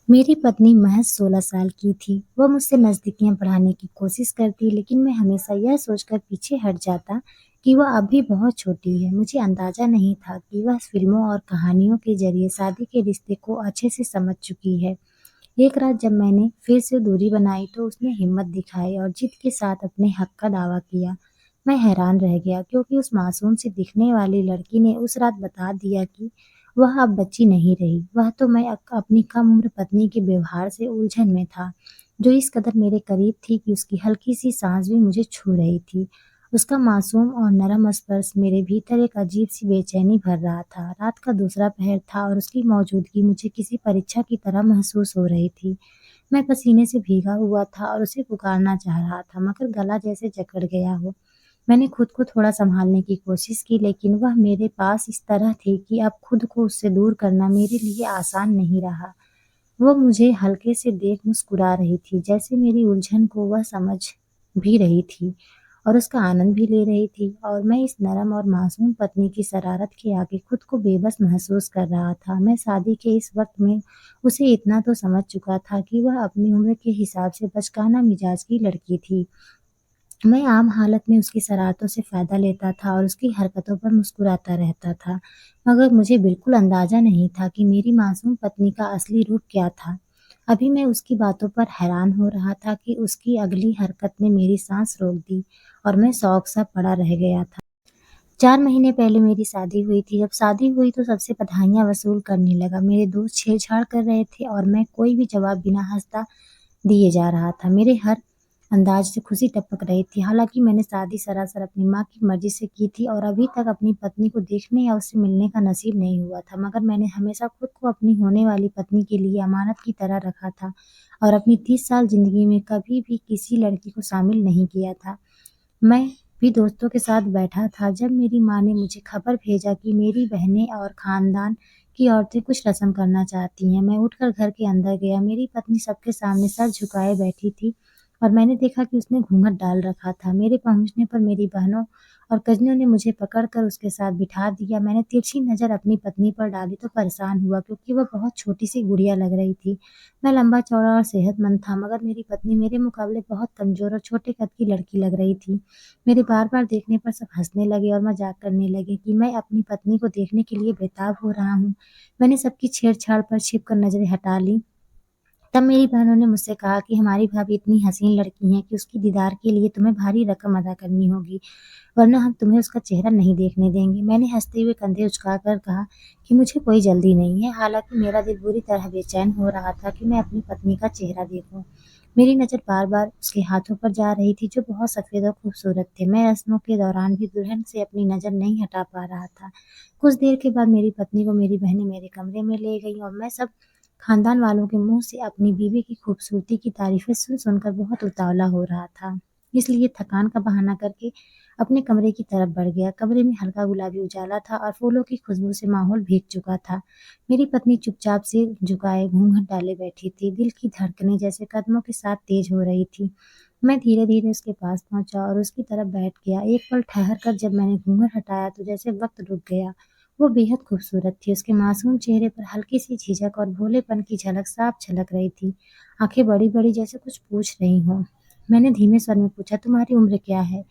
मेरी पत्नी महज़ 16 साल की थी। वह मुझसे नज़दीकियाँ बढ़ाने की कोशिश करती, लेकिन मैं हमेशा यह सोचकर पीछे हट जाता कि वह अब भी बहुत छोटी है। मुझे अंदाज़ा नहीं था कि वह फ़िल्मों और कहानियों के ज़रिए शादी के रिश्ते को अच्छे से समझ चुकी है। एक रात जब मैंने फिर से दूरी बनाई, तो उसने हिम्मत दिखाई और जिद के साथ अपने हक का दावा किया। मैं हैरान रह गया, क्योंकि उस मासूम सी दिखने वाली लड़की ने उस रात बता दिया कि वह अब बच्ची नहीं रही। वह तो मैं अपनी कम उम्र पत्नी के व्यवहार से उलझन में था, जो इस कदर मेरे करीब थी कि उसकी हल्की सी सांस भी मुझे छू रही थी। उसका मासूम और नरम स्पर्श मेरे भीतर एक अजीब सी बेचैनी भर रहा था। रात का दूसरा पहर था और उसकी मौजूदगी मुझे किसी परीक्षा की तरह महसूस हो रही थी। मैं पसीने से भीगा हुआ था और उसे पुकारना चाह रहा था, मगर गला जैसे जकड़ गया हो। मैंने खुद को थोड़ा सँभालने की कोशिश की, लेकिन वह मेरे पास इस तरह थी कि अब खुद को उससे दूर करना मेरे लिए आसान नहीं रहा। वो मुझे हल्के से देख मुस्कुरा रही थी, जैसे मेरी उलझन को वह समझ भी रही थी और उसका आनंद भी ले रही थी, और मैं इस नरम और मासूम पत्नी की शरारत के आगे खुद को बेबस महसूस कर रहा था। मैं शादी के इस वक़्त में उसे इतना तो समझ चुका था कि वह अपनी उम्र के हिसाब से बचकाना मिजाज की लड़की थी। मैं आम हालत में उसकी शरारतों से फ़ायदा लेता था और उसकी हरकतों पर मुस्कुराता रहता था, मगर मुझे बिल्कुल अंदाज़ा नहीं था कि मेरी मासूम पत्नी का असली रूप क्या था। अभी मैं उसकी बातों पर हैरान हो रहा था कि उसकी अगली हरकत ने मेरी साँस रोक दी और मैं शौक-सा पड़ा रह गया था। 4 महीने पहले मेरी शादी हुई थी। जब शादी हुई तो सबसे बधाइयाँ वसूल करने लगा। मेरे दोस्त छेड़छाड़ कर रहे थे और मैं कोई भी जवाब बिना हँसता दिए जा रहा था। मेरे हर अंदाज़ से खुशी टपक रही थी। हालाँकि मैंने शादी सरासर अपनी माँ की मर्ज़ी से की थी और अभी तक अपनी पत्नी को देखने या उससे मिलने का नसीब नहीं हुआ था। मगर मैंने हमेशा खुद को अपनी होने वाली पत्नी के लिए अमानत की तरह रखा था और अपनी 30 साल ज़िंदगी में कभी भी किसी लड़की को शामिल नहीं किया था। मैं भी दोस्तों के साथ बैठा था जब मेरी माँ ने मुझे खबर भेजा कि मेरी बहनें और ख़ानदान की औरतें कुछ रस्म करना चाहती हैं। मैं उठकर घर के अंदर गया। मेरी पत्नी सबके सामने सर झुकाए बैठी थी और मैंने देखा कि उसने घूंघट डाल रखा था। मेरे पहुँचने पर मेरी बहनों और कज़िनों ने मुझे पकड़कर उसके साथ बिठा दिया। मैंने तिरछी नज़र अपनी पत्नी पर डाली तो परेशान हुआ, क्योंकि वह बहुत छोटी-सी गुड़िया लग रही थी। मैं लंबा-चौड़ा और सेहतमंद था, मगर मेरी पत्नी मेरे मुकाबले बहुत कमज़ोर और छोटे कद की लड़की लग रही थी। मेरे बार-बार देखने पर सब हँसने लगे और मज़ाक करने लगे कि मैं अपनी पत्नी को देखने के लिए बेताब हो रहा हूँ। मैंने सबकी छेड़छाड़ पर छिपकर नज़रें हटा लीं। तब मेरी बहनों ने मुझसे कहा कि हमारी भाभी इतनी हसीन लड़की है कि उसकी दीदार के लिए तुम्हें भारी रकम अदा करनी होगी, वरना हम तुम्हें उसका चेहरा नहीं देखने देंगे। मैंने हँसते हुए कंधे उचकाकर कहा कि मुझे कोई जल्दी नहीं है। हालाँकि मेरा दिल बुरी तरह बेचैन हो रहा था कि मैं अपनी पत्नी का चेहरा देखूँ। मेरी नज़र बार-बार उसके हाथों पर जा रही थी, जो बहुत सफ़ेद और खूबसूरत थे। मैं रस्मों के दौरान भी दुल्हन से अपनी नज़र नहीं हटा पा रहा था। कुछ देर के बाद मेरी पत्नी को मेरी बहनें मेरे कमरे में ले गईं और मैं सब खानदान वालों के मुँह से अपनी बीवी की खूबसूरती की तारीफ़ें सुन-सुनकर बहुत उतावला हो रहा था। इसलिए थकान का बहाना करके अपने कमरे की तरफ बढ़ गया। कमरे में हल्का गुलाबी उजाला था और फूलों की खुशबू से माहौल भीग चुका था। मेरी पत्नी चुपचाप से झुकाए घूंघट डाले बैठी थी। दिल की धड़कनें जैसे कदमों के साथ तेज हो रही थी। मैं धीरे-धीरे उसके पास पहुँचा और उसकी तरफ बैठ गया। एक पल ठहर कर जब मैंने घूंघट हटाया, तो जैसे वक़्त रुक गया। वो बेहद खूबसूरत थी। उसके मासूम चेहरे पर हल्की-सी झिझक और भोलेपन की झलक साफ झलक रही थी। आँखें बड़ी-बड़ी, जैसे कुछ पूछ रही हों। मैंने धीमे स्वर में पूछा, तुम्हारी उम्र क्या है?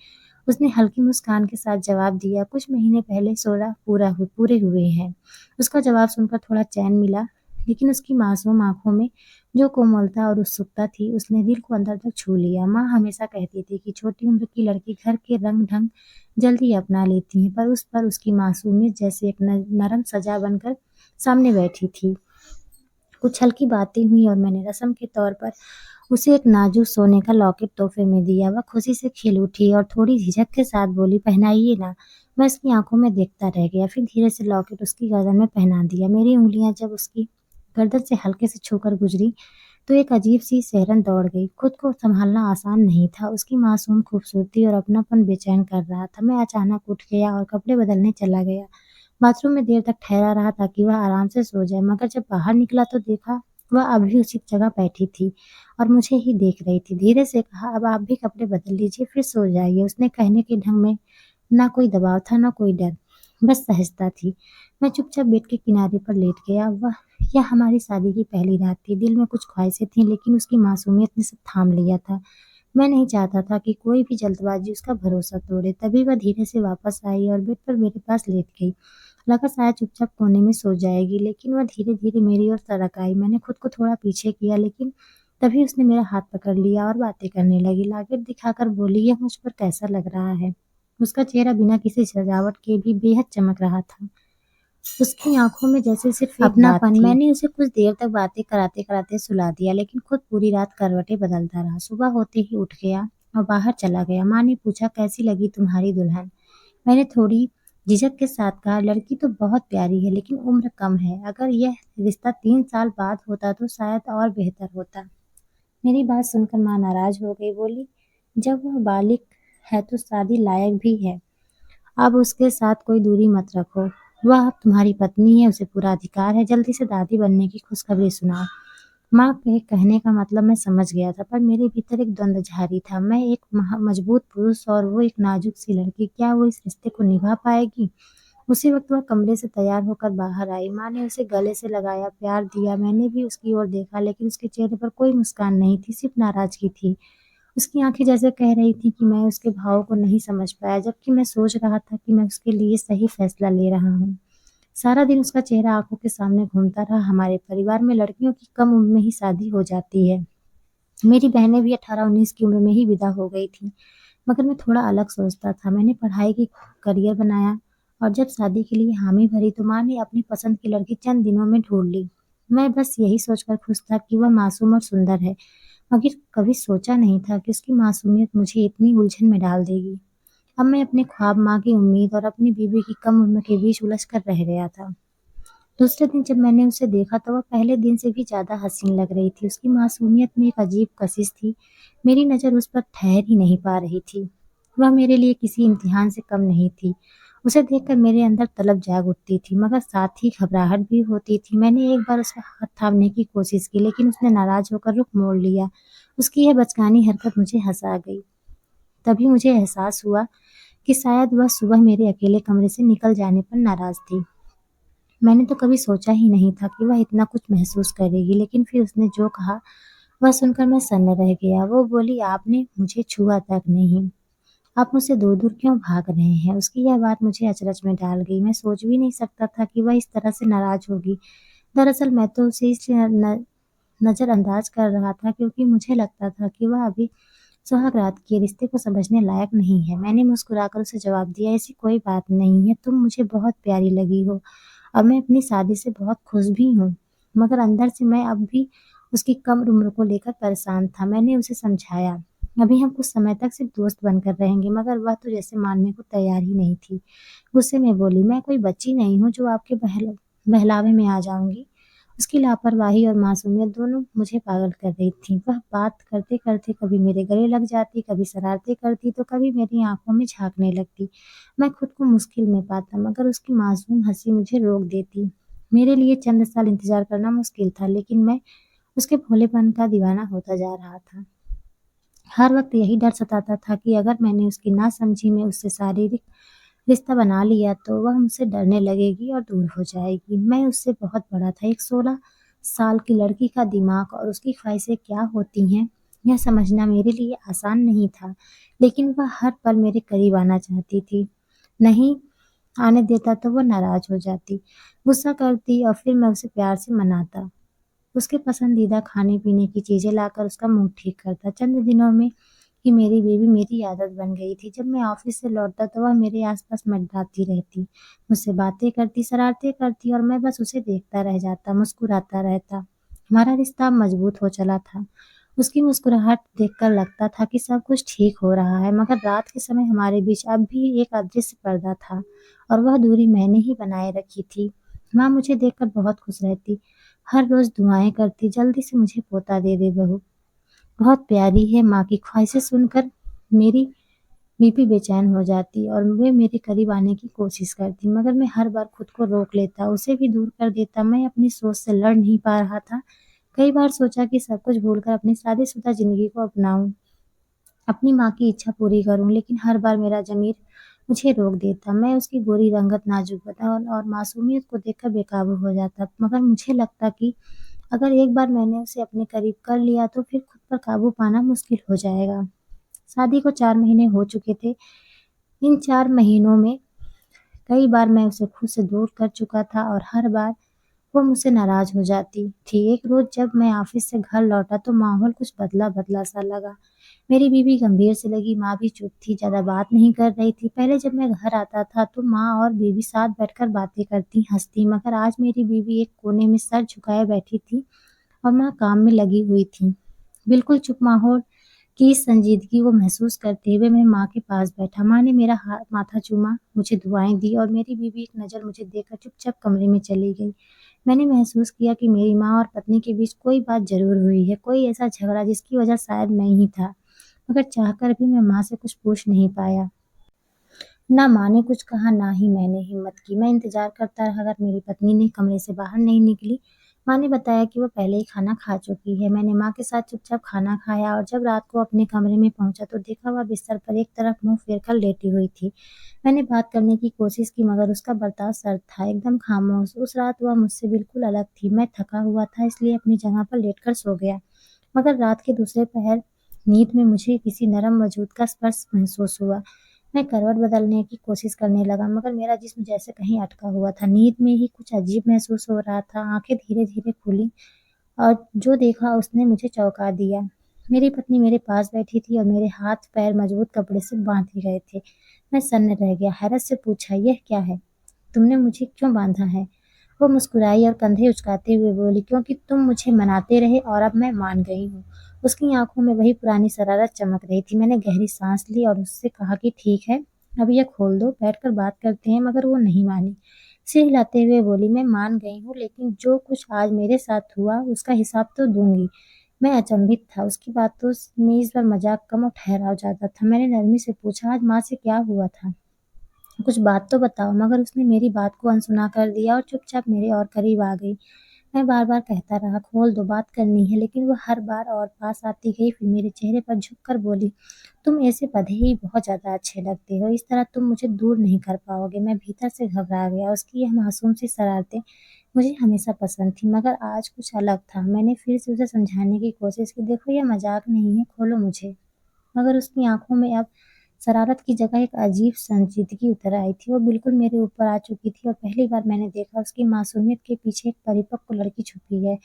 उसने हल्की मुस्कान के साथ जवाब दिया, कुछ महीने पहले 16 पूरे हुए हैं। उसका जवाब सुनकर थोड़ा चैन मिला, लेकिन उसकी मासूम आँखों में जो कोमलता और उत्सुकता थी, उसने दिल को अंदर तक छू लिया। माँ हमेशा कहती थी कि छोटी उम्र की लड़की घर के रंग-ढंग जल्दी अपना लेती हैं, पर उस पर उसकी मासूमियत जैसे एक नरम सजा बनकर सामने बैठी थी। कुछ हल्की बातें हुईं और मैंने रस्म के तौर पर उसे एक नाजुक सोने का लॉकेट तोहफे में दिया। वह खुशी से खिल उठी और थोड़ी झिझक के साथ बोली, पहनाइए ना। मैं उसकी आंखों में देखता रह गया, फिर धीरे से लॉकेट उसकी गर्दन में पहना दिया। मेरी उंगलियां जब उसकी गर्दन से हल्के से छूकर गुजरी, तो एक अजीब सी सिहरन दौड़ गई। खुद को संभालना आसान नहीं था। उसकी मासूम खूबसूरती और अपनापन बेचैन कर रहा था। मैं अचानक उठ गया और कपड़े बदलने चला गया। बाथरूम में देर तक ठहरा रहा ताकि वह आराम से सो जाए, मगर जब बाहर निकला तो देखा वह अभी उसी जगह बैठी थी और मुझे ही देख रही थी। धीरे से कहा, अब आप भी कपड़े बदल लीजिए, फिर सो जाइए। उसने कहने के ढंग में ना कोई दबाव था, ना कोई डर, बस सहजता थी। मैं चुपचाप बेड के किनारे पर लेट गया। यह हमारी शादी की पहली रात थी। दिल में कुछ ख्वाहिशें थीं, लेकिन उसकी मासूमियत ने सब थाम लिया था। मैं नहीं चाहता था कि कोई भी जल्दबाजी उसका भरोसा तोड़े। तभी वह धीरे से वापस आई और बेड पर मेरे पास लेट गई। लगा शायद चुपचाप कोने में सो जाएगी, लेकिन वह धीरे-धीरे मेरी ओर सरक आई। मैंने खुद को थोड़ा पीछे किया, लेकिन तभी उसने मेरा हाथ पकड़ लिया और बातें करने लगी। लाकेट दिखाकर बोली, "यह मुझ पर कैसा लग रहा है?" उसका चेहरा बिना किसी सजावट के भी बेहद चमक रहा था। उसकी आँखों में जैसे सिर्फ एक बात अपनापन। थी। मैंने उसे कुछ देर तक बातें कराते-कराते सुला दिया, लेकिन खुद पूरी रात करवटें बदलता रहा। सुबह होते ही उठ गया और बाहर चला गया। माँ ने पूछा, "कैसी लगी तुम्हारी दुल्हन?" मैंने थोड़ी झिझक के साथ कहा, "लड़की तो बहुत प्यारी है, लेकिन उम्र कम है। अगर यह रिश्ता 3 साल बाद होता तो शायद और बेहतर होता।" मेरी बात सुनकर माँ नाराज हो गई। बोली, "जब वह बालिग है तो शादी लायक भी है। अब उसके साथ कोई दूरी मत रखो। वह अब तुम्हारी पत्नी है, उसे पूरा अधिकार है। जल्दी से दादी बनने की खुशखबरी सुनाओ।" माँ के कहने का मतलब मैं समझ गया था, पर मेरे भीतर एक द्वंद्व जारी था। मैं एक मजबूत पुरुष और वो एक नाजुक सी लड़की। क्या वो इस रिश्ते को निभा पाएगी? उसी वक्त वह कमरे से तैयार होकर बाहर आई। माँ ने उसे गले से लगाया, प्यार दिया। मैंने भी उसकी ओर देखा, लेकिन उसके चेहरे पर कोई मुस्कान नहीं थी, सिर्फ नाराजगी थी। उसकी आंखें जैसे कह रही थी कि मैं उसके भावों को नहीं समझ पाया, जबकि मैं सोच रहा था कि मैं उसके लिए सही फैसला ले रहा हूँ। सारा दिन उसका चेहरा आंखों के सामने घूमता रहा। हमारे परिवार में लड़कियों की कम उम्र में ही शादी हो जाती है। मेरी बहनें भी 18-19 की उम्र में ही विदा हो गई थीं, मगर मैं थोड़ा अलग सोचता था। मैंने पढ़ाई की करियर बनाया और जब शादी के लिए हामी भरी तो माँ ने अपनी पसंद की लड़की चंद दिनों में ढूंढ ली। मैं बस यही सोचकर खुश था कि वह मासूम और सुंदर है, मगर कभी सोचा नहीं था कि उसकी मासूमियत मुझे इतनी उलझन में डाल देगी। अब मैं अपने ख्वाब, माँ की उम्मीद और अपनी बीवी की कम उम्र के बीच उलझ कर रह गया था। दूसरे दिन जब मैंने उसे देखा तो वह पहले दिन से भी ज़्यादा हसीन लग रही थी। उसकी मासूमियत में एक अजीब कशिश थी। मेरी नज़र उस पर ठहर ही नहीं पा रही थी। वह मेरे लिए किसी इम्तिहान से कम नहीं थी। उसे देखकर मेरे अंदर तलब जाग उठती थी, मगर साथ ही घबराहट भी होती थी। मैंने एक बार उसका हाथ थामने की कोशिश की, लेकिन उसने नाराज़ होकर रुख मोड़ लिया। उसकी यह बचकानी हरकत मुझे हँसा गई। तभी मुझे एहसास हुआ कि शायद वह सुबह मेरे अकेले कमरे से निकल जाने पर नाराज़ थी। मैंने तो कभी सोचा ही नहीं था कि वह इतना कुछ महसूस करेगी, लेकिन फिर उसने जो कहा, वह सुनकर मैं सन्न रह गया। वो बोली, "आपने मुझे छुआ तक नहीं। आप मुझसे दूर-दूर क्यों भाग रहे हैं?" उसकी यह बात मुझे अचरज में डाल गई। मैं सोच भी नहीं सकता था कि वह इस तरह से नाराज़ होगी। दरअसल मैं तो उसे इसलिए नज़रअंदाज कर रहा था क्योंकि मुझे लगता था कि वह अभी सुहागरात के रिश्ते को समझने लायक नहीं है। मैंने मुस्कुराकर उसे जवाब दिया, "ऐसी कोई बात नहीं है। तुम मुझे बहुत प्यारी लगी हो और मैं अपनी शादी से बहुत खुश भी हूँ।" मगर अंदर से मैं अब भी उसकी कम उम्र को लेकर परेशान था। मैंने उसे समझाया, "अभी हम कुछ समय तक सिर्फ दोस्त बनकर रहेंगे।" मगर वह तो जैसे मानने को तैयार ही नहीं थी। गुस्से में बोली, "मैं कोई बच्ची नहीं हूँ जो आपके बहलावे में आ जाऊँगी।" उसकी लापरवाही और मासूमियत दोनों मुझे पागल कर रही थीं। वह बात करते-करते कभी मेरे गले लग जाती, कभी शरारतें करती, तो कभी मेरी आँखों में झाँकने लगती। मैं खुद को मुश्किल में पाता, मगर उसकी मासूम हँसी मुझे रोक देती। मेरे लिए चंद साल इंतज़ार करना मुश्किल था, लेकिन मैं उसके भोलेपन का दीवाना होता जा रहा था। हर वक़्त यही डर सताता था कि अगर मैंने उसकी नासमझी में उससे शारीरिक रिश्ता बना लिया तो वह मुझसे डरने लगेगी और दूर हो जाएगी। मैं उससे बहुत बड़ा था। एक 16 साल की लड़की का दिमाग और उसकी ख्वाहिशें क्या होती हैं, यह समझना मेरे लिए आसान नहीं था। लेकिन वह हर पल मेरे करीब आना चाहती थी। नहीं आने देता तो वह नाराज़ हो जाती, गुस्सा करती और फिर मैं उसे प्यार से मनाता। उसके पसंदीदा खाने-पीने की चीज़ें लाकर उसका मूड ठीक करता। चंद दिनों में ही मेरी बीवी मेरी आदत बन गई थी। जब मैं ऑफ़िस से लौटता तो वह मेरे आस-पास मंडराती रहती, मुझसे बातें करती, शरारतें करती और मैं बस उसे देखता रह जाता, मुस्कुराता रहता। हमारा रिश्ता अब मज़बूत हो चला था। उसकी मुस्कुराहट देखकर लगता था कि सब कुछ ठीक हो रहा है, मगर रात के समय हमारे बीच अब भी एक अदृश्य पर्दा था और वह दूरी मैंने ही बनाए रखी थी। माँ मुझे देखकर बहुत खुश रहती, हर रोज़ दुआएँ करती, "जल्दी से मुझे पोता दे दे बहू, बहुत प्यारी है।" माँ की ख्वाहिशें सुनकर मेरी बीपी बेचैन हो जाती और वे मेरे करीब आने की कोशिश करती, मगर मैं हर बार खुद को रोक लेता, उसे भी दूर कर देता। मैं अपनी सोच से लड़ नहीं पा रहा था। कई बार सोचा कि सब कुछ भूलकर अपनी शादीशुदा ज़िंदगी को अपनाऊँ, अपनी माँ की इच्छा पूरी करूँ, लेकिन हर बार मेरा ज़मीर मुझे रोक देता। मैं उसकी गोरी रंगत, नाजुक बदन और मासूमियत को देखकर बेकाबू हो जाता। मगर मुझे लगता कि अगर एक बार मैंने उसे अपने करीब कर लिया तो फिर खुद पर काबू पाना मुश्किल हो जाएगा। शादी को 4 महीने हो चुके थे। इन 4 महीनों में कई बार मैं उसे खुद से दूर कर चुका था और हर बार वो मुझसे नाराज़ हो जाती थी। एक रोज़ जब मैं ऑफ़िस से घर लौटा तो माहौल कुछ बदला-बदला सा लगा। मेरी बीवी गंभीर से लगी, माँ भी चुप थी, ज़्यादा बात नहीं कर रही थी। पहले जब मैं घर आता था तो माँ और बीवी साथ बैठकर बातें करती, हँसती, मगर आज मेरी बीवी एक कोने में सर झुकाए बैठी थी और माँ काम में लगी हुई थी। बिल्कुल चुप माहौल की इस संजीदगी को महसूस करते हुए मैं माँ के पास बैठा। माँ ने मेरा माथा चूमा, मुझे दुआएँ दी और मेरी बीवी एक नज़र मुझे देकर चुपचाप कमरे में चली गई। मैंने महसूस किया कि मेरी माँ और पत्नी के बीच कोई बात ज़रूर हुई है, कोई ऐसा झगड़ा जिसकी वजह शायद मैं ही था। मगर चाहकर भी मैं माँ से कुछ पूछ नहीं पाया। ना माँ ने कुछ कहा, ना ही मैंने हिम्मत की। मैं इंतज़ार करता रहा अगर मेरी पत्नी ने कमरे से बाहर नहीं निकली। माँ ने बताया कि वो पहले ही खाना खा चुकी है। मैंने माँ के साथ चुपचाप खाना खाया और जब रात को अपने कमरे में पहुँचा तो देखा वह बिस्तर पर एक तरफ मुँह फेर कर लेटी हुई थी। मैंने बात करने की कोशिश की मगर उसका बर्ताव सर्द था, एकदम खामोश। उस रात वह मुझसे बिल्कुल अलग थी। मैं थका हुआ था इसलिए अपनी जगह पर लेटकर सो गया। मगर रात के दूसरे पहर नींद में मुझे किसी नरम वजूद का स्पर्श महसूस हुआ। मैं करवट बदलने की कोशिश करने लगा मगर मेरा जिस्म जैसे कहीं अटका हुआ था। नींद में ही कुछ अजीब महसूस हो रहा था। आँखें धीरे-धीरे खुली और जो देखा उसने मुझे चौंका दिया। मेरी पत्नी मेरे पास बैठी थी और मेरे हाथ-पैर मजबूत कपड़े से बाँधे गए थे। मैं सन्न रह गया, हैरत से पूछा, "यह क्या है? तुमने मुझे क्यों बाँधा है?" वो मुस्कुराई और कंधे उचकाते हुए बोली, "क्योंकि तुम मुझे मनाते रहे और अब मैं मान गई हूँ।" उसकी आँखों में वही पुरानी शरारत चमक रही थी। मैंने गहरी सांस ली और उससे कहा कि ठीक है, अब ये खोल दो, बैठकर बात करते हैं, मगर वो नहीं मानी। सिर हिलाते हुए बोली, "मैं मान गई हूँ, लेकिन जो कुछ आज मेरे साथ हुआ, उसका हिसाब तो दूँगी।" मैं अचंभित था, उसकी बातों में इस बार मज़ाक कम और ठहराव ज़्यादा था। मैंने नरमी से पूछा, "आज माँ से क्या हुआ था? कुछ बात तो बताओ।" मगर उसने मेरी बात को अनसुना कर दिया और चुपचाप मेरे और करीब आ गई। मैं बार-बार कहता रहा, "खोल दो, बात करनी है।" लेकिन वो हर बार और पास आती गई, फिर मेरे चेहरे पर झुककर बोली, "तुम ऐसे बंधे ही बहुत ज़्यादा अच्छे लगते हो। इस तरह तुम मुझे दूर नहीं कर पाओगे।" मैं भीतर से घबरा गया। उसकी यह मासूम सी शरारतें मुझे हमेशा पसंद थीं, मगर आज कुछ अलग था। मैंने फिर से उसे समझाने की कोशिश की, "देखो, ये मज़ाक नहीं है, खोलो मुझे।" मगर उसकी आँखों में अब शरारत की जगह एक अजीब संजीदगी उतर आई थी। वो बिल्कुल मेरे ऊपर आ चुकी थी और पहली बार मैंने देखा उसकी मासूमियत के पीछे एक परिपक्व लड़की छुपी है,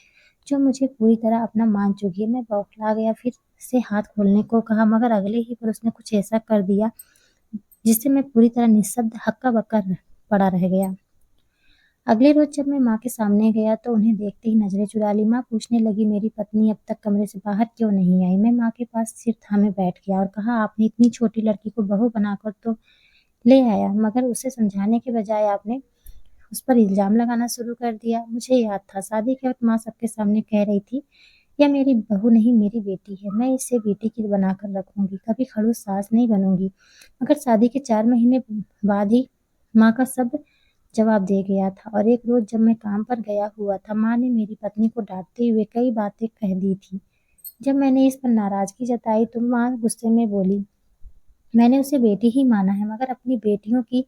जो मुझे पूरी तरह अपना मान चुकी है। मैं बौखला गया, फिर से हाथ खोलने को कहा, मगर अगले ही पल उसने कुछ ऐसा कर दिया, जिससे मैं पूरी तरह निःशब्द हक्का-बक्का पड़ा रह गया। अगले रोज़ जब मैं माँ के सामने गया तो उन्हें देखते ही नज़रें चुरा लीं। माँ पूछने लगी, मेरी पत्नी अब तक कमरे से बाहर क्यों नहीं आई? मैं माँ के पास सिर थामे बैठ गया और कहा, आपने इतनी छोटी लड़की को बहू बनाकर तो ले आया, मगर उसे समझाने के बजाय आपने उस पर इल्ज़ाम लगाना शुरू कर दिया। मुझे याद था शादी के वक़्त माँ सबके सामने कह रही थी, यह मेरी बहू नहीं मेरी बेटी है, मैं इसे बेटी की बनाकर रखूँगी, कभी खड़ूस सास नहीं बनूँगी। मगर शादी के 4 महीने बाद ही माँ का सब जवाब दे गया था और एक रोज़ जब मैं काम पर गया हुआ था, माँ ने मेरी पत्नी को डाँटते हुए कई बातें कह दी थी। जब मैंने इस पर नाराज़गी जताई तो माँ गुस्से में बोली, मैंने उसे बेटी ही माना है मगर अपनी बेटियों की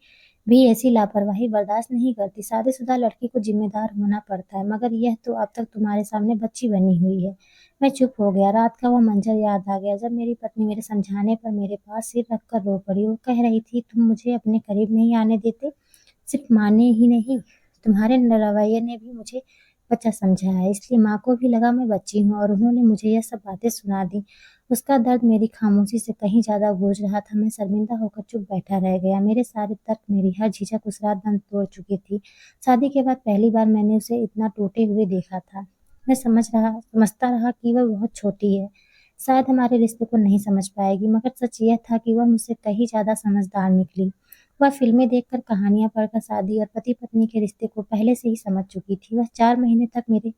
भी ऐसी लापरवाही बर्दाश्त नहीं करती। शादीशुदा लड़की को ज़िम्मेदार होना पड़ता है, मगर यह तो अब तक तुम्हारे सामने बच्ची बनी हुई है। मैं चुप हो गया। रात का वो मंज़र याद आ गया जब मेरी पत्नी मेरे समझाने पर मेरे पास सिर रख कर रो पड़ी। वो कह रही थी, तुम मुझे अपने करीब नहीं आने देते। सिर्फ माँ ने ही नहीं, तुम्हारे रवैये ने भी मुझे बच्चा समझा है, इसलिए माँ को भी लगा मैं बच्ची हूँ और उन्होंने मुझे यह सब बातें सुना दी। उसका दर्द मेरी खामोशी से कहीं ज़्यादा गूँज रहा था। मैं शर्मिंदा होकर चुप बैठा रह गया। मेरे सारे तर्क, मेरी हर झिझक उस रात दम तोड़ चुकी थी। शादी के बाद पहली बार मैंने उसे इतना टूटे हुए देखा था। मैं समझता रहा कि वह बहुत छोटी है, शायद हमारे रिश्ते को नहीं समझ पाएगी, मगर सच यह था कि वह मुझसे कहीं ज़्यादा समझदार निकली। वह फ़िल्में देखकर, कहानियाँ पढ़कर शादी और पति-पत्नी के रिश्ते को पहले से ही समझ चुकी थी। वह 4 महीने तक मेरे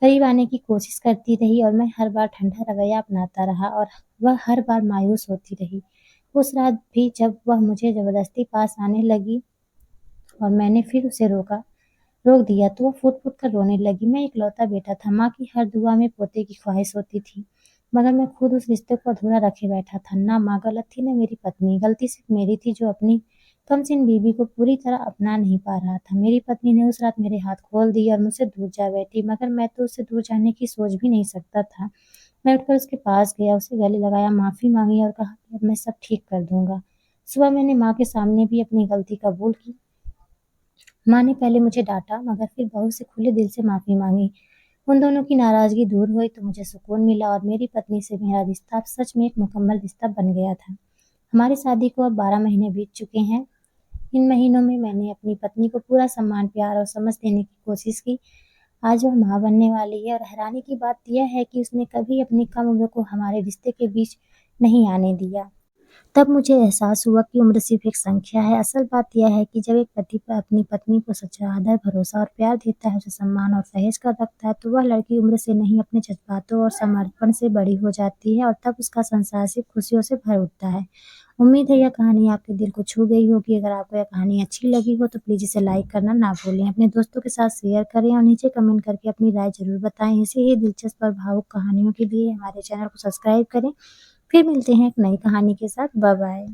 करीब आने की कोशिश करती रही और मैं हर बार ठंडा रवैया अपनाता रहा और वह हर बार मायूस होती रही। उस रात भी जब वह मुझे ज़बरदस्ती पास आने लगी और मैंने फिर उसे रोक दिया तो वह फूट-फूट कर रोने लगी। मैं इकलौता बेटा था, माँ की हर दुआ में पोते की ख्वाहिश होती थी, मगर मैं खुद उस रिश्ते को अधूरा रखे बैठा था। ना माँ गलत थी, ना मेरी पत्नी। गलती सिर्फ मेरी थी जो अपनी कमसिन बीवी को पूरी तरह अपना नहीं पा रहा था। मेरी पत्नी ने उस रात मेरे हाथ खोल दिए और मुझसे दूर जा बैठी, मगर मैं तो उससे दूर जाने की सोच भी नहीं सकता था। मैं उठकर उसके पास गया, उसे गले लगाया, माफ़ी माँगी और कहा कि अब मैं सब ठीक कर दूँगा। सुबह मैंने माँ के सामने भी अपनी गलती कबूल की। माँ ने पहले मुझे डाँटा, मगर फिर बहू से खुले दिल से माफ़ी माँगी। उन दोनों की नाराज़गी दूर हुई तो मुझे सुकून मिला और मेरी पत्नी से मेरा रिश्ता अब सच में एक मुकम्मल रिश्ता बन गया था। हमारी शादी को अब 12 महीने बीत चुके हैं। इन महीनों में मैंने अपनी पत्नी को पूरा सम्मान, प्यार और समझ देने की कोशिश की। आज वह माँ बनने वाली है और हैरानी की बात यह है कि उसने कभी अपनी कम उम्र को हमारे रिश्ते के बीच नहीं आने दिया। तब मुझे एहसास हुआ कि उम्र सिर्फ एक संख्या है। असल बात यह है कि जब एक पति अपनी पत्नी को सच्चा आदर, भरोसा और प्यार देता है, उसे सम्मान और सहेज कर रखता है, तो वह लड़की उम्र से नहीं अपने जज़्बातों और समर्पण से बड़ी हो जाती है और तब उसका संसार सिर्फ खुशियों से भर उठता है। उम्मीद है यह कहानी आपके दिल को छू गई होगी। अगर आपको यह कहानी अच्छी लगी हो तो प्लीज़ इसे लाइक करना ना भूलें। अपने दोस्तों के साथ शेयर करें और नीचे कमेंट करके अपनी राय ज़रूर बताएँ। ऐसे ही दिलचस्प और भावुक कहानियों के लिए हमारे चैनल को सब्सक्राइब करें। फिर मिलते हैं एक नई कहानी के साथ। Bye bye.